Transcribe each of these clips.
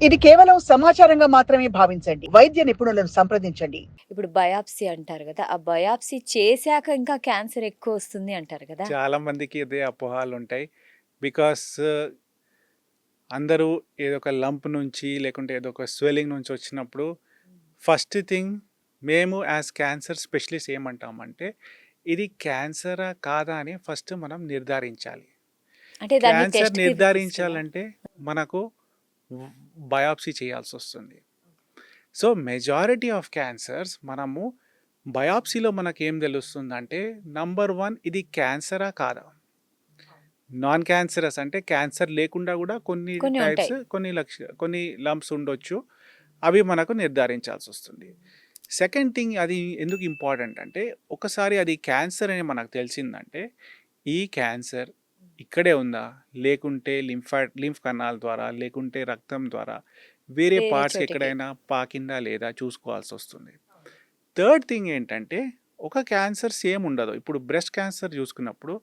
ఇది కేవలం సమాచారంగా మాత్రమే భావించండి. వైద్య నిపుణులను సంప్రదించండి. ఇప్పుడు బయాప్సీ అంటారు కదా! ఆ బయాప్సీ చేశాక ఇంకా క్యాన్సర్ ఎక్కువొస్తుంది అంటారు కదా! చాలా మందికి ఇదే అపోహలుంటాయి. బికాస్ అందరూ ఏదో ఒక లంప్ నుంచి లేకుంటే ఏదో ఒక స్వెల్లింగ్ నుంచి వచ్చినప్పుడు ఫస్ట్ థింగ్ మేము యాజ్ క్యాన్సర్ స్పెషలిస్ట్ ఏమంటామంటే ఇది క్యాన్సరా కాదా అని ఫస్ట్ మనం నిర్ధారించాలి. అంటే దాన్ని క్యాన్సర్ టెస్ట్‌కి నిర్ధారించాలంటే మనకు బయాప్సీ చేయాల్సి వస్తుంది. సో మెజారిటీ ఆఫ్ క్యాన్సర్స్ మనము బయాప్సీలో మనకేం తెలుస్తుందంటే నంబర్ 1 ఇది క్యాన్సరా కాదా. నాన్ క్యాన్సరస్ అంటే క్యాన్సర్ లేకుండా కూడా కొన్ని కొన్ని టైప్స్ ఉంటాయి. కొన్ని లంప్స్ ఉండొచ్చు. అవి మనకు నిర్ధారించాల్సి వస్తుంది. సెకండ్ థింగ్ అది ఎందుకు ఇంపార్టెంట్ అంటే ఒకసారి అది క్యాన్సర్ అని మనకు తెలిసిందంటే ఈ క్యాన్సర్ ఇక్కడే ఉందా లేకుంటే లింఫ్ కణాల ద్వారా లేకుంటే రక్తం ద్వారా వేరే వేరే పార్ట్స్కి చోటికి. ఎక్కడైనా పాకిందా లేదా చూసుకోవాల్సి వస్తుంది. థర్డ్ థింగ్ ఏంటంటే ఒక క్యాన్సర్ సేమ్ ఉండదు. ఇప్పుడు బ్రెస్ట్ క్యాన్సర్ చూసుకున్నప్పుడు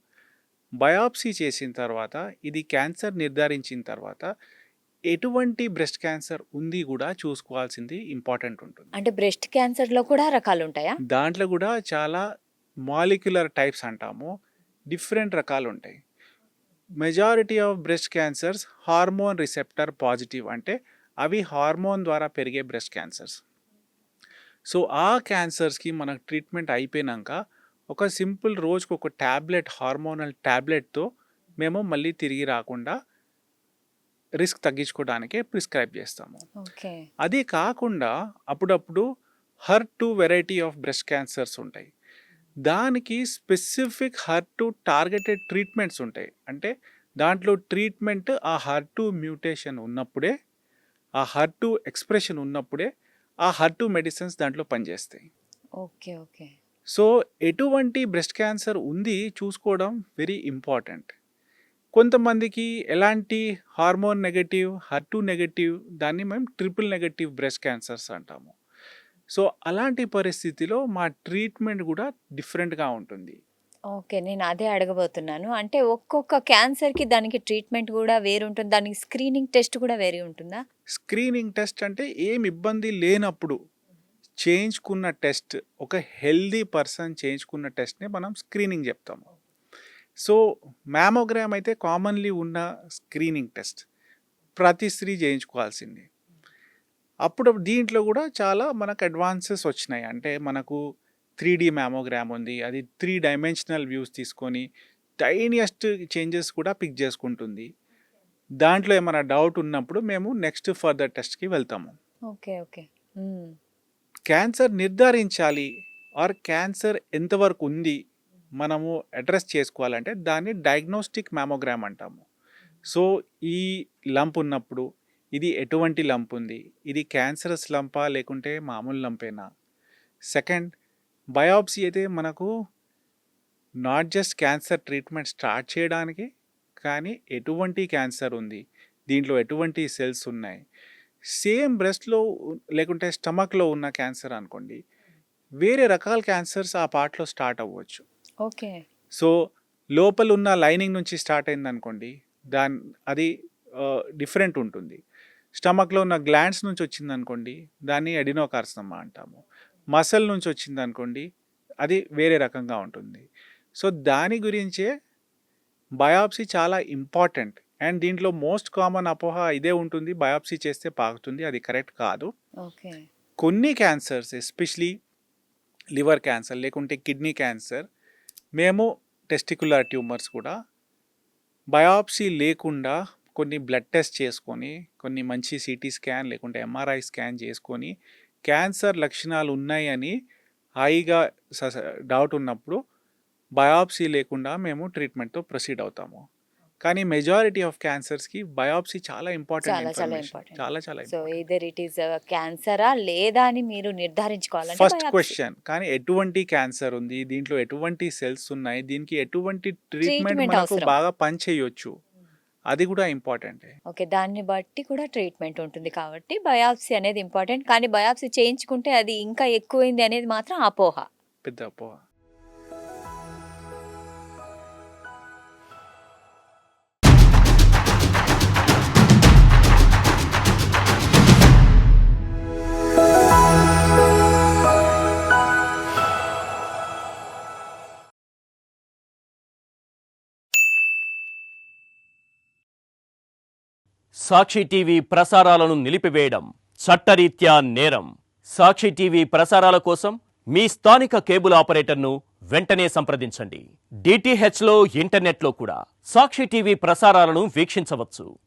బయాప్సీ చేసిన తర్వాత ఇది క్యాన్సర్ నిర్ధారించిన తర్వాత ఎటువంటి బ్రెస్ట్ క్యాన్సర్ ఉంది కూడా చూసుకోవాల్సింది ఇంపార్టెంట్ ఉంటుంది. అంటే బ్రెస్ట్ క్యాన్సర్‌లో కూడా రకాలుంటాయా? దాంట్లో కూడా చాలా మాలిక్యులర్ టైప్స్ అంటాము. డిఫరెంట్ రకాలు ఉంటాయి. Majority of breast cancers hormone receptor positive అంటే అవి హార్మోన్ ద్వారా పెరిగే బ్రెస్ట్ క్యాన్సర్స్. సో ఆ క్యాన్సర్స్కి మనకు ట్రీట్మెంట్ అయిపోయినాక ఒక సింపుల్ రోజుకు ఒక ట్యాబ్లెట్ హార్మోనల్ ట్యాబ్లెట్తో మేము మళ్ళీ తిరిగి రాకుండా రిస్క్ తగ్గించుకోవడానికే ప్రిస్క్రైబ్ చేస్తాము. ఓకే. అది కాకుండా అప్పుడప్పుడు HER2 variety of breast cancers ఉంటాయి. దానికి స్పెసిఫిక్ HER2 టార్గెటెడ్ ట్రీట్మెంట్స్ ఉంటాయి. అంటే దాంట్లో ట్రీట్మెంట్ ఆ HER2 మ్యూటేషన్ ఉన్నప్పుడే ఆ HER2 ఎక్స్ప్రెషన్ ఉన్నప్పుడే ఆ HER2 మెడిసిన్స్ దాంట్లో పనిచేస్తాయి. ఓకే. ఓకే. సో ఎటువంటి బ్రెస్ట్ క్యాన్సర్ ఉంది చూసుకోవడం వెరీ ఇంపార్టెంట్. కొంతమందికి ఎలాంటి హార్మోన్ నెగటివ్ HER2 నెగటివ్ దాన్ని మేము ట్రిపుల్ నెగటివ్ బ్రెస్ట్ క్యాన్సర్స్ అంటాము. సో అలాంటి పరిస్థితిలో మా ట్రీట్మెంట్ కూడా డిఫరెంట్గా ఉంటుంది. ఓకే. నేను అదే అడగబోతున్నాను. అంటే ఒక్కొక్క క్యాన్సర్‌కి దానికి ట్రీట్మెంట్ గూడా వేరుంటుంది. దానికి స్క్రీనింగ్ టెస్ట్ కూడా వేరే ఉంటుందా? స్క్రీనింగ్ టెస్ట్ అంటే ఏం ఇబ్బంది లేనప్పుడు చేయించుకున్న టెస్ట్ ఒక హెల్దీ పర్సన్ చేయించుకున్న టెస్ట్ని మనం స్క్రీనింగ్ చెప్తాము. సో మ్యామోగ్రామ్ అయితే కామన్లీ ఉన్న స్క్రీనింగ్ టెస్ట్ ప్రతి స్త్రీ చేయించుకోవాల్సింది. అప్పుడు దీంట్లో కూడా చాలా మనకు అడ్వాన్సెస్ వచ్చినాయి. అంటే మనకు 3D మ్యామోగ్రామ్ ఉంది. అది 3 డైమెన్షనల్ వ్యూస్ తీసుకొని టైనియస్ట్ చేంజెస్ కూడా పిక్ చేసుకుంటుంది. దాంట్లో ఏమైనా డౌట్ ఉన్నప్పుడు మేము నెక్స్ట్ ఫర్దర్ టెస్ట్కి వెళ్తాము. ఓకే. ఓకే. హ్మ్. క్యాన్సర్ నిర్ధారించాలి ఆర్ క్యాన్సర్ ఎంతవరకు ఉంది మనము అడ్రస్ చేసుకోవాలంటే దాన్ని డయాగ్నోస్టిక్ మ్యామోగ్రామ్ అంటాము. సో ఈ లంప్ ఉన్నప్పుడు ఇది ఎటువంటి లంప్ ఉంది, ఇది క్యాన్సరస్ లంపా లేకుంటే మామూలు లంపేనా. సెకండ్ బయాప్సీ అయితే మనకు not just cancer treatment start చేయడానికి కానీ ఎటువంటి క్యాన్సర్ ఉంది, దీంట్లో ఎటువంటి సెల్స్ ఉన్నాయి. సేమ్ బ్రెస్ట్లో లేకుంటే స్టమక్లో ఉన్న క్యాన్సర్ అనుకోండి, వేరే రకాల క్యాన్సర్స్ ఆ పార్ట్లో స్టార్ట్ అవ్వచ్చు. ఓకే. సో లోపల ఉన్న లైనింగ్ నుంచి స్టార్ట్ అయింది అనుకోండి, అది డిఫరెంట్ ఉంటుంది. స్టమక్లో ఉన్న గ్లాండ్స్ నుంచి వచ్చింది అనుకోండి, దాన్ని అడినోకార్సినోమా అంటాము. మసల్ నుంచి వచ్చింది అనుకోండి, అది వేరే రకంగా ఉంటుంది. సో దాని గురించే బయాప్సీ చాలా ఇంపార్టెంట్. అండ్ దీంట్లో మోస్ట్ కామన్ అపోహ ఇదే ఉంటుంది, బయాప్సీ చేస్తే పాకుతుంది. అది కరెక్ట్ కాదు. ఓకే. కొన్ని క్యాన్సర్స్ ఎస్పెషలీ లివర్ క్యాన్సర్ లేకుంటే కిడ్నీ క్యాన్సర్, మేము టెస్టికులర్ ట్యూమర్స్ కూడా బయాప్సీ లేకుండా కొన్ని బ్లడ్ టెస్ట్ చేసుకొని కొన్ని మంచి సిటీ స్కాన్ లేకుంటే MRI స్కాన్ చేసుకొని క్యాన్సర్ లక్షణాలు ఉన్నాయని హాయిగా డౌట్ ఉన్నప్పుడు బయాప్సీ లేకుండా మేము ట్రీట్మెంట్తో ప్రొసీడ్ అవుతాము. కానీ మెజారిటీ ఆఫ్ క్యాన్సర్స్కి బయాప్సీ చాలా ఇంపార్టెంట్ చాలా ఇన్ఫర్మేషన్. ఇంపార్టెంట్. చాలా చాలా so important. Either it is క్యాన్సరా లేదా అని మీరు నిర్ధారించుకోవాలంటే ఫస్ట్ బయాప్సీ. క్వశ్చన్ కానీ ఎటువంటి క్యాన్సర్ ఉంది, దీంట్లో ఎటువంటి సెల్స్ ఉన్నాయి, దీనికి ఎటువంటి ట్రీట్మెంట్ ట్రీట్మెంట్ మనకు అవసరం. బాగా పనిచేయొచ్చు, అది కూడా ఇంపార్టెంటే. ఓకే. దాన్ని బట్టి కూడా ట్రీట్మెంట్ ఉంటుంది కాబట్టి బయాప్సీ అనేది ఇంపార్టెంట్. కానీ బయాప్సీ చేయించుకుంటే అది ఇంకా ఎక్కువైంది అనేది మాత్రం అపోహ. పెద్ద అపోహ. సాక్షి టీవీ ప్రసారాలను నిలిపివేయడం చట్టరీత్యా నేరం. సాక్షి టీవీ ప్రసారాల కోసం మీ స్థానిక కేబుల్ ఆపరేటర్ను వెంటనే సంప్రదించండి. డిటిహెచ్లో, ఇంటర్నెట్లో కూడా సాక్షి టీవీ ప్రసారాలను వీక్షించవచ్చు.